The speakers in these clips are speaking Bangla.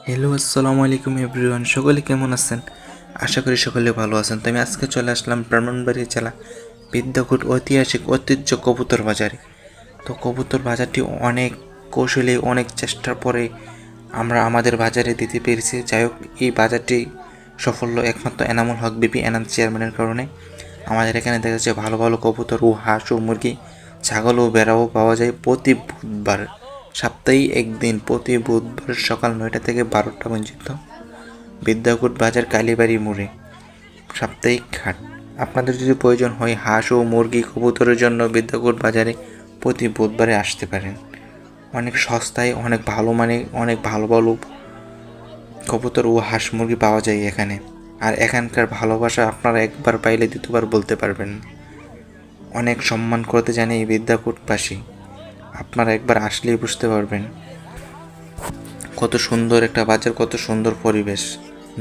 হ্যালো, আসসালামু আলাইকুম এভরিওয়ান। সকলে কেমন আছেন? আশা করি সকলে ভালো আছেন। তো আমি আজকে চলে আসলাম ব্রাহ্মণবাড়িয়া জেলা বিদ্যাকুট ঐতিহাসিক ঐতিহ্য কবুতর বাজারে। তো কবুতর বাজারটি অনেক কৌশলে অনেক চেষ্টার পরে আমরা আমাদের বাজারে দিতে পেরেছি। যাই হোক, এই বাজারটি সাফল্য একমাত্র এনামুল হক বিপি এনাম চেয়ারম্যানের কারণে। আমাদের এখানে দেখা যাচ্ছে ভালো ভালো কবুতর ও হাঁস ও মুরগি, ছাগল ও ভেড়াও পাওয়া যায় প্রতি বুধবার। সপ্তাহে একদিন প্রতি বুধবার সকাল 9টা থেকে 12টা পর্যন্ত বিদ্যাকুট বাজার কালীবাড়ি মোড়ে সাপ্তাহিক হাট। আপনাদের যদি প্রয়োজন হয় হাঁস ও মুরগি কবুতরের জন্য বিদ্যাকুট বাজারে প্রতি বুধবারে আসতে পারেন। অনেক সস্তায় অনেক ভালো মানে অনেক ভালো ভালো কবুতর ও হাঁস মুরগি পাওয়া যায় এখানে। আর এখানকার ভালোবাসা আপনারা একবার পাইলে দ্বিতীয়বার বলতে পারবেন না। অনেক সম্মান করতে জানে এই বিদ্যাকুটবাসী। আপনারা একবার আসলেই বুঝতে পারবেন কত সুন্দর একটা বাজার, কত সুন্দর পরিবেশ,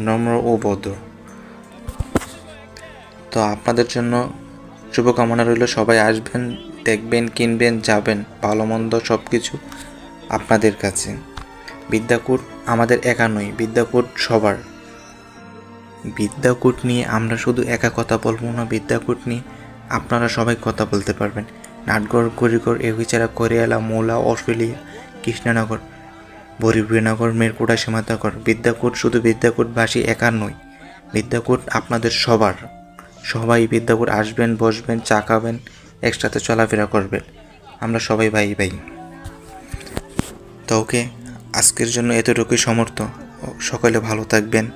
নম্র ও ভদ্র। তো আপনাদের জন্য শুভকামনা রইল। সবাই আসবেন, দেখবেন, কিনবেন, যাবেন, ভালো মন্দ সব কিছু আপনাদের কাছে। বিদ্যাকুট আমাদের একা নয়, বিদ্যাকুট সবার। বিদ্যাকুট নিয়ে আমরা শুধু একা কথা বলবো না, বিদ্যাকুট নিয়ে আপনারা সবাই কথা বলতে পারবেন। নাটগড়, গড়িগড়, এগুইচারা, করিয়ালা, মৌলা, অস্ট্রেলিয়া, কৃষ্ণনগর, বরিবীনগর, মেরকুটা, সীমান্তনগর। বিদ্যাকুট শুধু বিদ্যাকুটবাসী একা নয়, বিদ্যাকুট আপনাদের সবার। সবাই বিদ্যাকুট আসবেন, বসবেন, চা খাবেন, একসাথে চলাফেরা করবেন। আমরা সবাই ভাই ভাই। তো ওকে, আজকের জন্য এতটুকুই সমর্থ। সকলে ভালো থাকবেন।